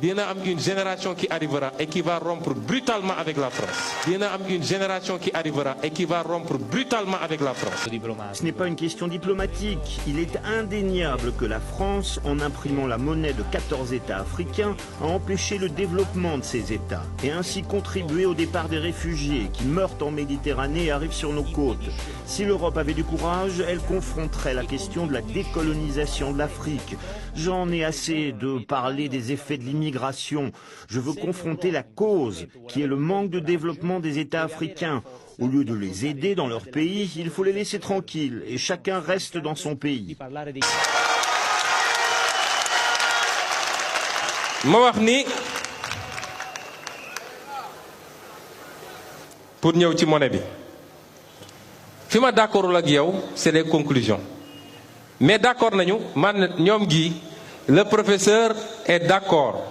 dina am une génération qui arrivera et qui va rompre brutalement avec la France. Dina am une génération qui arrivera et qui va rompre brutalement avec la France. Ce n'est pas une question diplomatique. Il est indéniable que la France, en imprimant la monnaie de 14 États africains, a empêché le développement de ces États et ainsi contribué au départ des réfugiés qui meurent en Méditerranée et arrivent sur nos côtes. Si l'Europe avait du courage, elle confronterait la question de la décolonisation de l'Afrique. J'en ai assez de parler des effets de l'immigration. Je veux confronter la cause, qui est le manque de développement des États africains. Au lieu de les aider dans leur pays, il faut les laisser tranquilles et chacun reste dans son pays. ma wax ni pour ñëw ci monnaie bi fi ma d'accordul ak yow c'est les conclusions mais d'accord nañu man ñoom gi le professeur est d'accord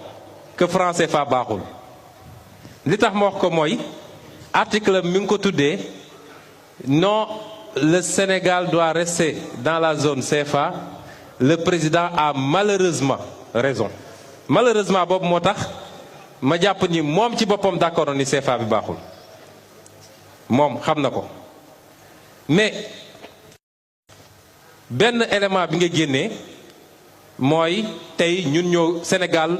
que franc CFA baaxul li tax ma wax ko mooy article mi ngi ko tuddee non le Sénégal doit rester dans la zone CFA le président a malheureusement raison malheureusement boobu moo tax ma jàpp ni moom ci boppam d'accord ni CFA bi baaxul moom xam na ko mais benn élément bi nga génnee mooy tey ñun ñoo Sénégal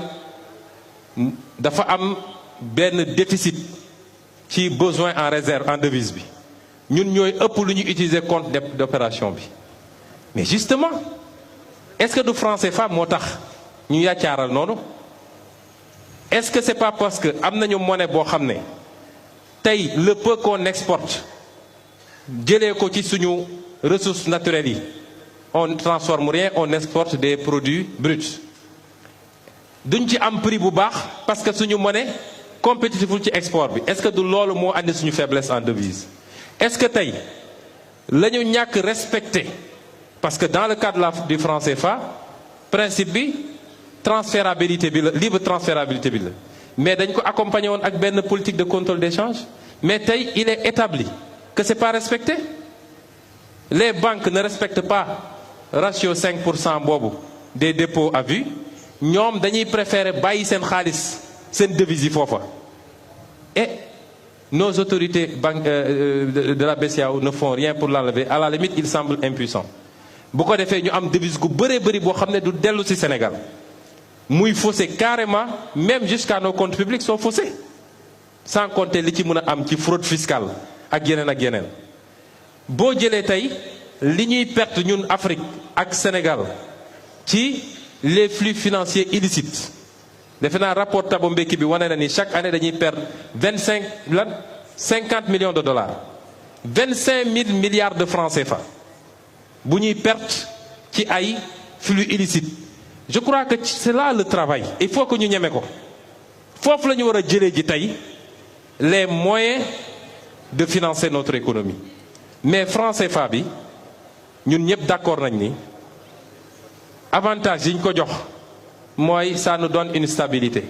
dafa am benn déficit ci besoin en réserve en devise bi ñun ñooy ëpp lu ñu utiliser compte d'opération bi mais justement est-ce que du franc CFA moo tax ñu yàccaaral noonu est-ce que c'est pas parce que am nañu monnaie boo xam ne tey le peu qu'on exporte jëlee ko ci suñu ressources naturelles yi on ne transforme rien on exporte des produits bruts duñ ci am prix bu baax parce que suñu monnaie compétitiful ci export bi est-ce que du loolu moo andi suñu faiblesse en devise est-ce que tey la ñu ñàkk respecté parce que dans le cadre du franc CFA principe bi transférabilité bi la libre transférabilité bi la mais dañ ko accompagner woon ak benn politique de contrôle d'échange mais tey il est établi que c'est pas respecté les banques ne respectent pas ratio 5% boobu des dépôts à vue ñoom dañuy préférer bàyyi seen xaalis seen devise yi foofa et nos autorités de la BCEAO ne font rien pour l'enlever à la limite ils semblent impuissants bu ko defee ñu am devise gu bëree bëri boo xam ne du dellu ci Sénégal muy faussé carrément même jusqu'à nos comptes publics sont faussés sans compter li ci mën a am ci fraude fiscale ak yeneen boo jëlee tey li ñuy perte ñun Afrique ak Sénégal ci les flux financiers illicites defe naa rapport Thabo Mbeki bi wane na ni chaque année dañuy perdre 50 millions de dollars 25 000 milliards de francs CFA bu ñuy perte ci ay flux illicites je crois que c'est là le travail il faut que ñu ñeme ko foofu la ñu war a jëlee ji tey les moyens de financer notre économie mais franc CFA bi ñun ñëpp d'accord nañ ni avantage yi ñu ko jox mooy ça nous donne une stabilité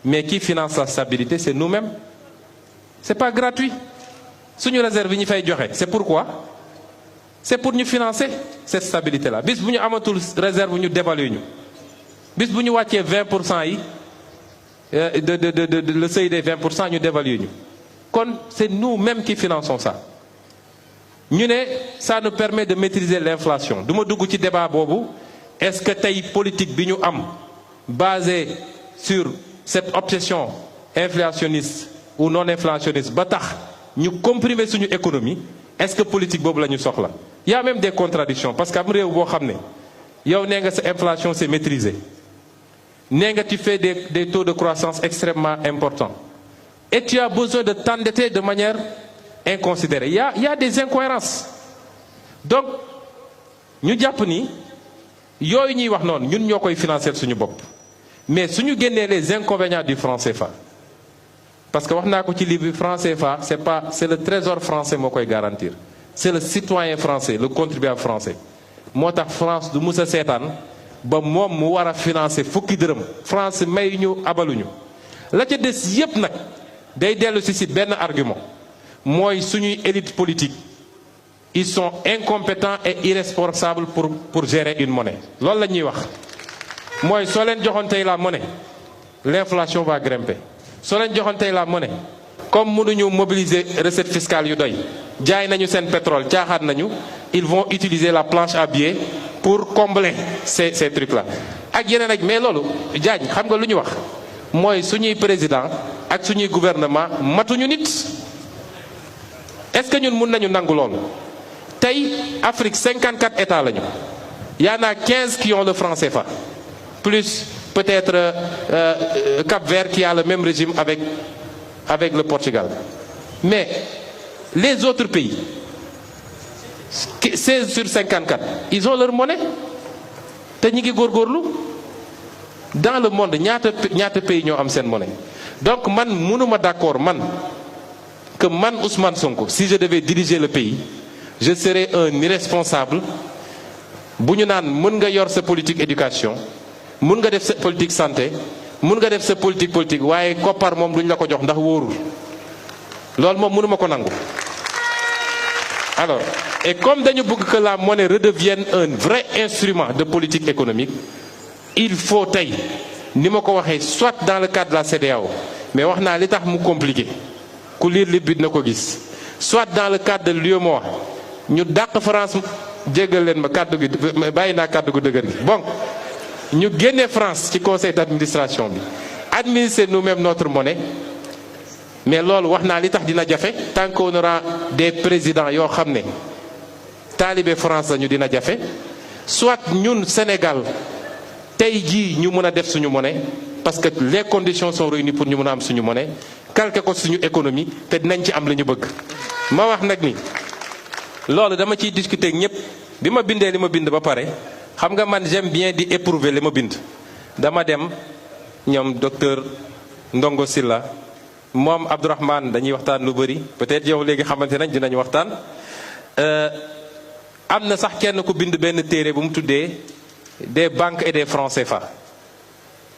mais qui finance la stabilité c'est nous-mêmes c'est pas gratuit suñu réserve yi ñu fay joxe c'est pourquoi c'est pour ñu financer cette stabilité là bis bu ñu amatul réserve ñu dévaluer ñu bis bu ñu wàccee 20% yi le seuil des 20% ñu dévaluer ñu kon c'est nous-mêmes qui finançons ça ñu ne ça nous permet de maîtriser l'inflation du ma dugg ci débat boobu est-ce que tey politique bi ñu am basée sur cette obsession inflationniste ou non inflationniste ba tax ñu comprimer suñu économie est-ce que politique boobu la ñu soxla il y a même des contradictions parce que am réew boo xam ne yow nee nga sa inflation c'est maîtrisé nee nga tu fais des taux de croissance extrêmement importants et tu as besoin de t'endetter de manière inconsidérée il y a des incohérences donc ñu jàpp ni yooyu ñuy wax noonu ñun ñoo koy financer suñu bopp mais suñu génnee les inconvénients du franc CFA parce que wax naa ko ci livre bi franc CFA c'est le trésor français moo koy garantir c'est le citoyen français le contribuable français moo tax France du mus a seetaan ba moom mu war a financer fukki dërëm France may ñu abaluñu la ca des yépp nag day dellu si benn argument mooy suñuy élite politique ils sont incompétents et irresponsables pour gérer une monnaie loolu la ñuy wax mooy soo leen joxoon tey la monnaie l'inflation va grimper soo leen joxoon tey la monnaie comme mënuñu mobiliser recette fiscale yu doy jaay nañu seen pétrole caaxaan nañu ils vont utiliser la planche à billets pour combler ces trucs là ak yeneen ak mais loolu Diagne xam nga lu ñu wax mooy suñuy président ak suñuy gouvernement matuñu nit est-ce que ñun mun nañu nangu loolu tey Afrique 54 états lañu y en a 15 qui ont le franc CFA plus peut-être Cap-Vert qui a le même régime avec le Portugal mais les autres pays 16 sur 54 ils ont leur monnaie te ñi ngi góorgóorlu dans le monde ñaata pays ñoo am seen monnaie donc man mënuma d'accord que man Ousmane Sonko si je devais diriger le pays je serais un irresponsable bu ñu naan mën nga yor sa politique éducation mën nga def sa politique santé mën nga def sa politique waaye koppar moom duñ la ko jox ndax wóorul loolu moom mënuma ko nangu. Alors et comme dañu bëgg que la monnaie redevienne un vrai instrument de politique économique il faut tey ni ma ko waxee soit dans le cadre de la CEDEAO mais wax naa li tax mu compliqué ku lire li bit na ko gis soit dans le cadre de l'UEMOA ñu dàq France jéggal leen ma kàddu gi bàyyi naa kàddu gu dëgër gi bon ñu génne France ci conseil d'administration bi administrer nous-mêmes notre monnaie mais loolu wax naa li tax dina jafe tant qu'on aura des présidents yoo xam ne taalibe France la ñu dina jafe soit ñun Sénégal tey jii ñu mën a def suñu monnaie parce que les conditions sont réunies pour ñu mën a am suñu monnaie calquer ko suñu économie te dinañ ci am la ñu bëgg. ma wax nag ni loolu dama ciy discuter ak ñëpp bi ma bindee li ma bind ba pare xam nga man j'aime bien di éprouver li ma bind dama dem ñoom docteur Ndongo Silla moom Abdourahmane dañuy waxtaan lu bëri peut-être yow léegi xamante nañ dinañu waxtaan am na sax kenn ku bind benn téere bu mu tuddee des banques et des francs CFA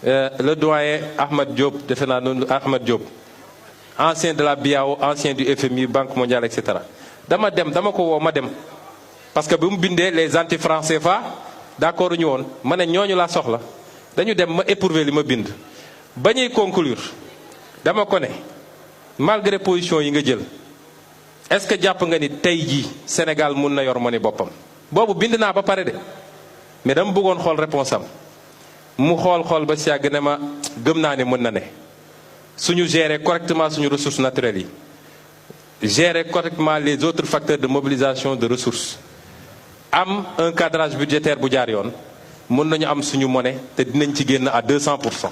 le doyen Ahmad Diop defe naa noonu Ahmad Diop ancien de la BIAO ancien du FMI Banque mondiale etc. dama ko woo ma dem parce que bi mu bindee les anti francs CFA d'accord ñu woon ma ne ñooñu laa soxla dañu dem ma éprouver li ma bind ba ñuy conclure dama ko ne malgré position yi nga jël est-ce que jàpp nga ni tey jii Sénégal mun na yor monnaie boppam boobu bind naa ba pare de mais dama bëggoon xool réponse am mu xool ba si yàgg ne ma gëm naa ne mën na ne suñu gérer correctement suñu ressources naturelles yi gérer correctement les autres facteurs de mobilisation de ressources am un cadrage budgétaire bu jaar yoon mën nañu am suñu monnaie te dinañ ci génn à 200%.